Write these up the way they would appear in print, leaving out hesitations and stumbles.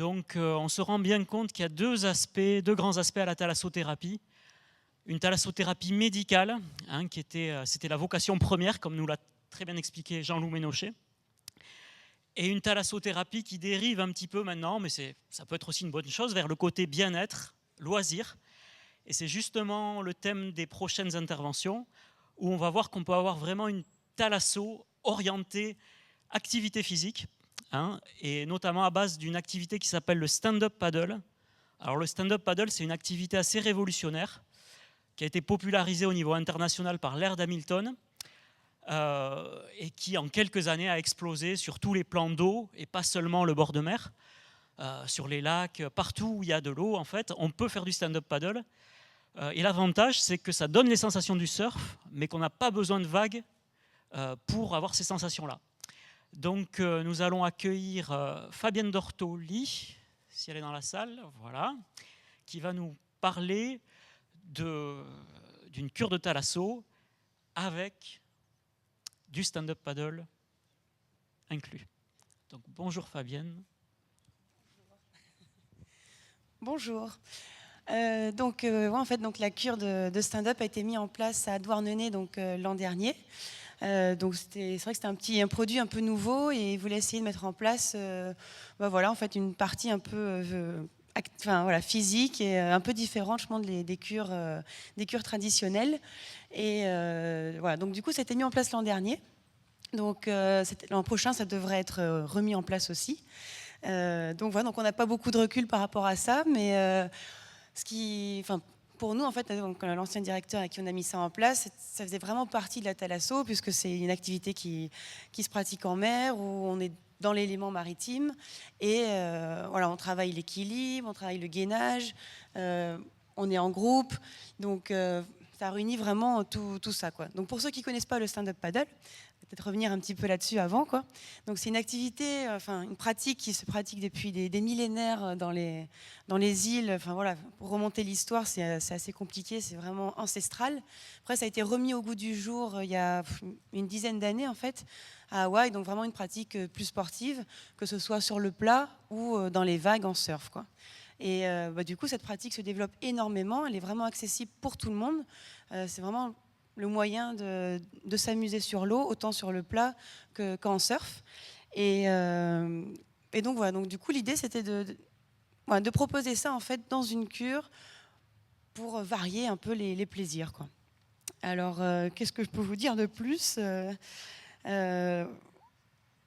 Donc on se rend bien compte qu'il y a deux grands aspects à la thalassothérapie. Une thalassothérapie médicale, hein, c'était la vocation première, comme nous l'a très bien expliqué Jean-Loup Ménochet, et une thalassothérapie qui dérive un petit peu maintenant, mais ça peut être aussi une bonne chose, vers le côté bien-être, loisir. Et c'est justement le thème des prochaines interventions, où on va voir qu'on peut avoir vraiment une thalasso orientée activité physique, hein, et notamment à base d'une activité qui s'appelle le stand-up paddle. Alors le stand-up paddle, c'est une activité assez révolutionnaire, qui a été popularisée au niveau international par Laird Hamilton, et qui en quelques années a explosé sur tous les plans d'eau, et pas seulement le bord de mer, sur les lacs, partout où il y a de l'eau, en fait, on peut faire du stand-up paddle. Et l'avantage, c'est que ça donne les sensations du surf, mais qu'on n'a pas besoin de vagues pour avoir ces sensations-là. Donc nous allons accueillir Fabienne Dortoli, si elle est dans la salle, voilà, qui va nous parler d'une cure de thalasso avec du stand-up paddle inclus. Donc bonjour Fabienne. Bonjour. En fait, donc, la cure de stand-up a été mise en place à Douarnenez l'an dernier. Donc c'est vrai que c'était un produit un peu nouveau et ils voulaient essayer de mettre en place en fait, une partie un peu physique et un peu différente je pense, des cures traditionnelles. Et voilà, donc du coup, ça a été mis en place l'an dernier. Donc l'an prochain, ça devrait être remis en place aussi. Donc on n'a pas beaucoup de recul par rapport à ça, mais pour nous, en fait, l'ancien directeur à qui on a mis ça en place, ça faisait vraiment partie de la thalasso, puisque c'est une activité qui se pratique en mer, où on est dans l'élément maritime, et on travaille l'équilibre, on travaille le gainage, on est en groupe, donc ça réunit vraiment tout ça, quoi. Donc pour ceux qui ne connaissent pas le stand-up paddle, peut-être revenir un petit peu là-dessus avant, quoi. Donc c'est une activité, une pratique qui se pratique depuis des millénaires dans les îles. Enfin voilà, pour remonter l'histoire, c'est assez compliqué, c'est vraiment ancestral. Après, ça a été remis au goût du jour il y a une dizaine d'années en fait à Hawaï, donc vraiment une pratique plus sportive, que ce soit sur le plat ou dans les vagues en surf, quoi. Et du coup, cette pratique se développe énormément. Elle est vraiment accessible pour tout le monde. C'est vraiment le moyen de s'amuser sur l'eau, autant sur le plat qu'en surf. Et donc voilà, donc du coup l'idée c'était de proposer ça en fait dans une cure pour varier un peu les plaisirs, quoi. Alors qu'est-ce que je peux vous dire de plus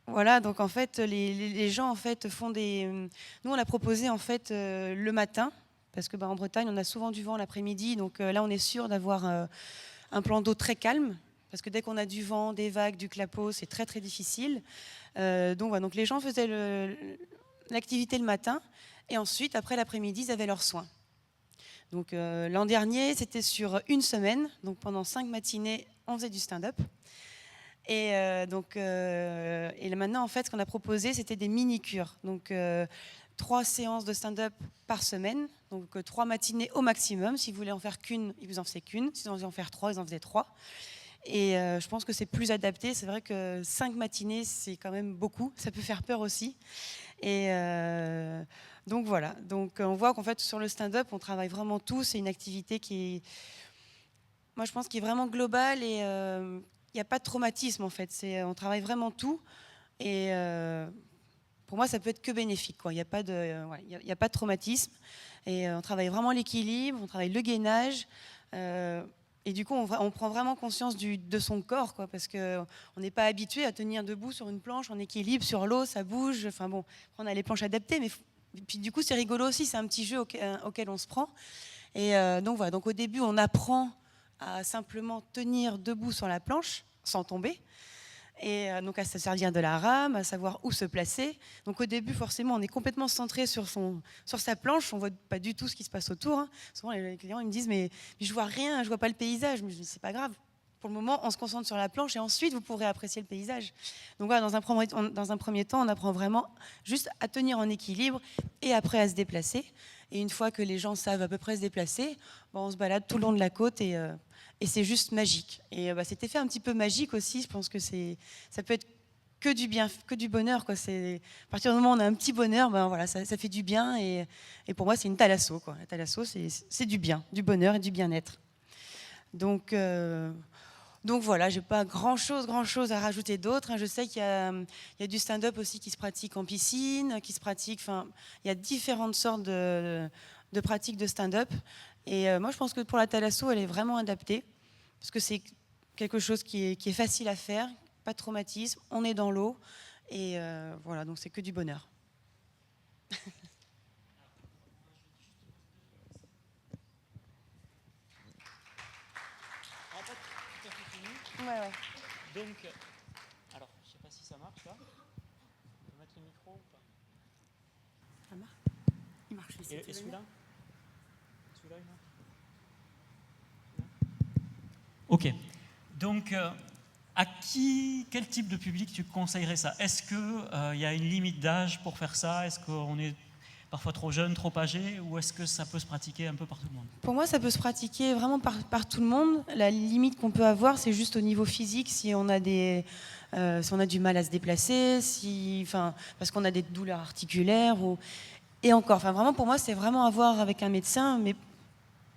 voilà, donc en fait les gens en fait font nous on l'a proposé en fait le matin, parce que en Bretagne on a souvent du vent l'après-midi, donc là on est sûr d'avoir un plan d'eau très calme, parce que dès qu'on a du vent, des vagues, du clapot, c'est très très difficile. Donc les gens faisaient l'activité le matin, et ensuite, après l'après-midi, ils avaient leurs soins. Donc l'an dernier, c'était sur une semaine, donc pendant 5 matinées, on faisait du stand-up. Et maintenant, en fait, ce qu'on a proposé, c'était des mini-cures. Donc 3 séances de stand-up par semaine, donc 3 matinées au maximum. Si vous voulez en faire qu'une, ils vous en faisaient qu'une. Si vous voulez en faire 3, ils en faisaient 3. Et je pense que c'est plus adapté. C'est vrai que 5 matinées, c'est quand même beaucoup. Ça peut faire peur aussi. Et donc voilà. Donc on voit qu'en fait, sur le stand-up, on travaille vraiment tout. C'est une activité qui est, moi je pense, qui est vraiment globale, et il n'y a pas de traumatisme en fait. On travaille vraiment tout. Et pour moi, ça peut être que bénéfique, quoi. Il n'y a pas de traumatisme. Et on travaille vraiment l'équilibre, on travaille le gainage. Et du coup, on prend vraiment conscience de son corps, quoi, parce qu'on n'est pas habitué à tenir debout sur une planche en équilibre, sur l'eau, ça bouge. Enfin bon, on a les planches adaptées, mais puis du coup, c'est rigolo aussi, c'est un petit jeu auquel on se prend. Et donc voilà, donc au début, on apprend à simplement tenir debout sur la planche sans tomber. Et donc à se servir de la rame, à savoir où se placer. Donc au début, forcément, on est complètement centré sur sa planche, on ne voit pas du tout ce qui se passe autour, hein. Souvent, les clients ils me disent mais je vois rien, je vois pas le paysage. Mais je dis c'est pas grave. Pour le moment, on se concentre sur la planche et ensuite, vous pourrez apprécier le paysage. Donc voilà, dans un premier temps, on apprend vraiment juste à tenir en équilibre et après à se déplacer. Et une fois que les gens savent à peu près se déplacer, on se balade tout le long de la côte et c'est juste magique. Et cet effet un petit peu magique aussi, je pense que ça peut être que du bien, que du bonheur, quoi. À partir du moment où on a un petit bonheur, ben voilà, ça fait du bien. Et pour moi, c'est une thalasso, quoi. La thalasso, c'est du bien, du bonheur et du bien-être. Donc voilà, j'ai pas grand chose à rajouter d'autre, hein. Je sais qu'il y a du stand-up aussi qui se pratique en piscine, qui se pratique. Enfin, il y a différentes sortes de pratiques de stand-up. Et moi, je pense que pour la thalasso, elle est vraiment adaptée parce que c'est quelque chose qui est facile à faire, pas de traumatisme. On est dans l'eau et voilà, donc c'est que du bonheur. Ouais. Donc, alors, je ne sais pas si ça marche là. On peut mettre le micro ou pas? Ça marche. Il marche ici. Et celui-là? Celui-là, il marche? Ok. Donc, quel type de public tu conseillerais ça? Est-ce qu'il y a une limite d'âge pour faire ça? Est-ce qu'on est parfois trop jeune, trop âgé? Ou est-ce que ça peut se pratiquer un peu par tout le monde? Pour moi, ça peut se pratiquer vraiment par tout le monde. La limite qu'on peut avoir, c'est juste au niveau physique, si on a du mal à se déplacer, parce qu'on a des douleurs articulaires. Et encore, vraiment, pour moi, c'est vraiment à voir avec un médecin. Mais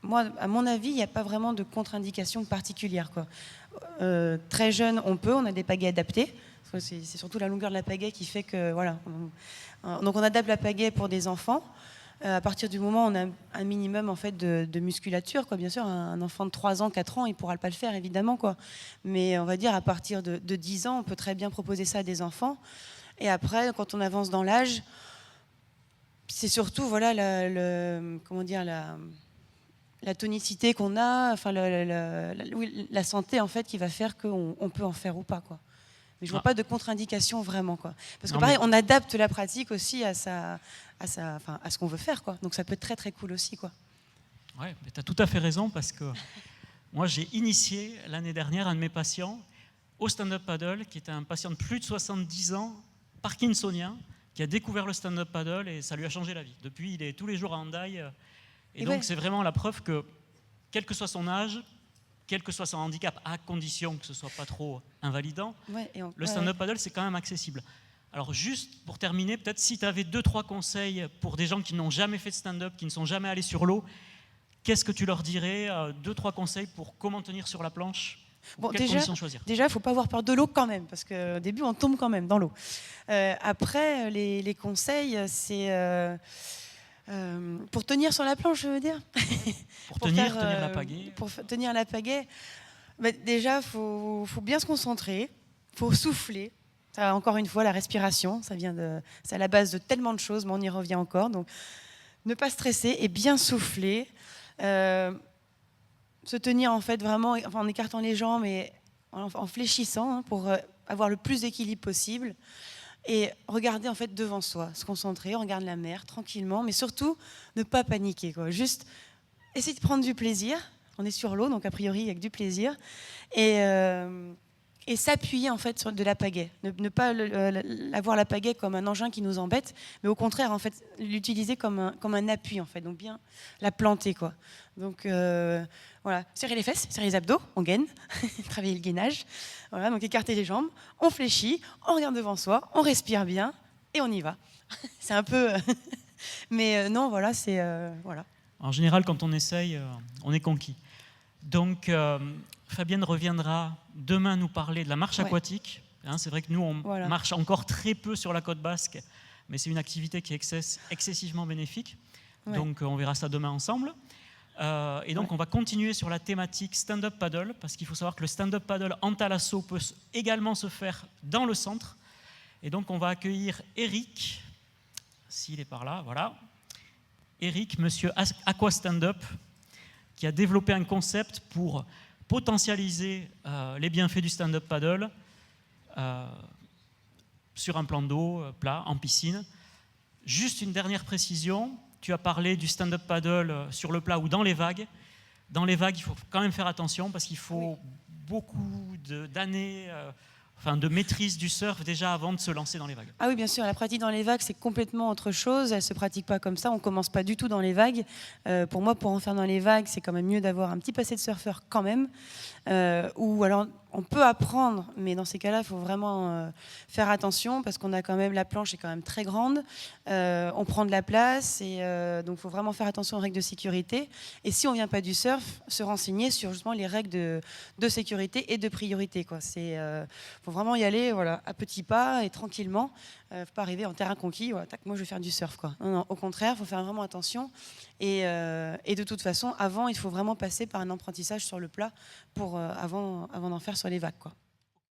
moi, à mon avis, il n'y a pas vraiment de contre-indication particulière, quoi. Très jeune, on a des pagaies adaptées. C'est surtout la longueur de la pagaie qui fait que, voilà. Donc on adapte la pagaie pour des enfants. À partir du moment où on a un minimum en fait de musculature, quoi. Bien sûr, un enfant de 3 ans, 4 ans, il ne pourra pas le faire, évidemment, quoi. Mais on va dire à partir de 10 ans, on peut très bien proposer ça à des enfants. Et après, quand on avance dans l'âge, c'est surtout voilà, la tonicité qu'on a, enfin la santé en fait qui va faire qu'on peut en faire ou pas, quoi. Mais je vois pas de contre-indication vraiment, quoi. Parce que pareil, on adapte la pratique aussi à ce qu'on veut faire, quoi. Donc ça peut être très très cool aussi, quoi. Ouais, mais tu as tout à fait raison parce que moi j'ai initié l'année dernière un de mes patients au stand-up paddle, qui était un patient de plus de 70 ans, parkinsonien, qui a découvert le stand-up paddle et ça lui a changé la vie. Depuis, il est tous les jours à Hendaye. Et donc, c'est vraiment la preuve que, quel que soit son âge, quel que soit son handicap, à condition que ce ne soit pas trop invalidant, le stand-up paddle, c'est quand même accessible. Alors, juste pour terminer, peut-être si tu avais 2-3 conseils pour des gens qui n'ont jamais fait de stand-up, qui ne sont jamais allés sur l'eau, qu'est-ce que tu leur dirais? 2-3 conseils pour comment tenir sur la planche? Bon, déjà, il ne faut pas avoir peur de l'eau quand même, parce qu'au début, on tombe quand même dans l'eau. Après, les conseils, c'est... pour tenir sur la planche, je veux dire. Pour tenir la pagaie. Pour tenir la pagaie, déjà, faut bien se concentrer, faut souffler. Ça, encore une fois, la respiration, c'est à la base de tellement de choses, mais on y revient encore. Donc, ne pas stresser et bien souffler. Se tenir en fait vraiment, en écartant les jambes et en fléchissant, hein, pour avoir le plus d'équilibre possible. Et regarder en fait devant soi, se concentrer, on regarde la mer tranquillement, mais surtout ne pas paniquer, quoi. Juste essayer de prendre du plaisir. On est sur l'eau, donc a priori avec du plaisir, et s'appuyer en fait sur de la pagaie. Ne pas avoir la pagaie comme un engin qui nous embête, mais au contraire en fait l'utiliser comme un appui en fait. Donc bien la planter, quoi. Donc voilà, serrer les fesses, serrer les abdos, on gaine, travailler le gainage. Voilà, donc écarter les jambes, on fléchit, on regarde devant soi, on respire bien et on y va. C'est un peu, mais non, voilà, c'est voilà. En général, quand on essaye, on est conquis. Donc Fabienne reviendra demain nous parler de la marche aquatique. Hein, c'est vrai que nous, on marche encore très peu sur la côte basque, mais c'est une activité qui est excessivement bénéfique. Donc on verra ça demain ensemble. Et donc on va continuer sur la thématique stand-up paddle, parce qu'il faut savoir que le stand-up paddle en thalasso peut également se faire dans le centre. Et donc on va accueillir Eric, s'il est par là, voilà. Eric, monsieur Aqua Stand-up, qui a développé un concept pour potentialiser les bienfaits du stand-up paddle sur un plan d'eau plat, en piscine. Juste une dernière précision, tu as parlé du stand-up paddle sur le plat ou dans les vagues. Dans les vagues, il faut quand même faire attention parce qu'il faut beaucoup d'années de maîtrise du surf déjà avant de se lancer dans les vagues. Ah oui, bien sûr, la pratique dans les vagues, c'est complètement autre chose. Elle ne se pratique pas comme ça, on ne commence pas du tout dans les vagues. Pour moi, pour en faire dans les vagues, c'est quand même mieux d'avoir un petit passé de surfeur quand même. Ou alors on peut apprendre, mais dans ces cas-là, il faut vraiment faire attention parce qu'on a quand même, la planche est quand même très grande, on prend de la place et donc il faut vraiment faire attention aux règles de sécurité. Et si on vient pas du surf, se renseigner sur justement les règles de sécurité et de priorité, quoi. Faut vraiment y aller, voilà, à petits pas et tranquillement. Faut pas arriver en terrain conquis. Voilà, tac, moi je vais faire du surf, quoi. Non, non, au contraire, faut faire vraiment attention. Et de toute façon, avant, il faut vraiment passer par un apprentissage sur le plat avant d'en faire sur les vagues, quoi.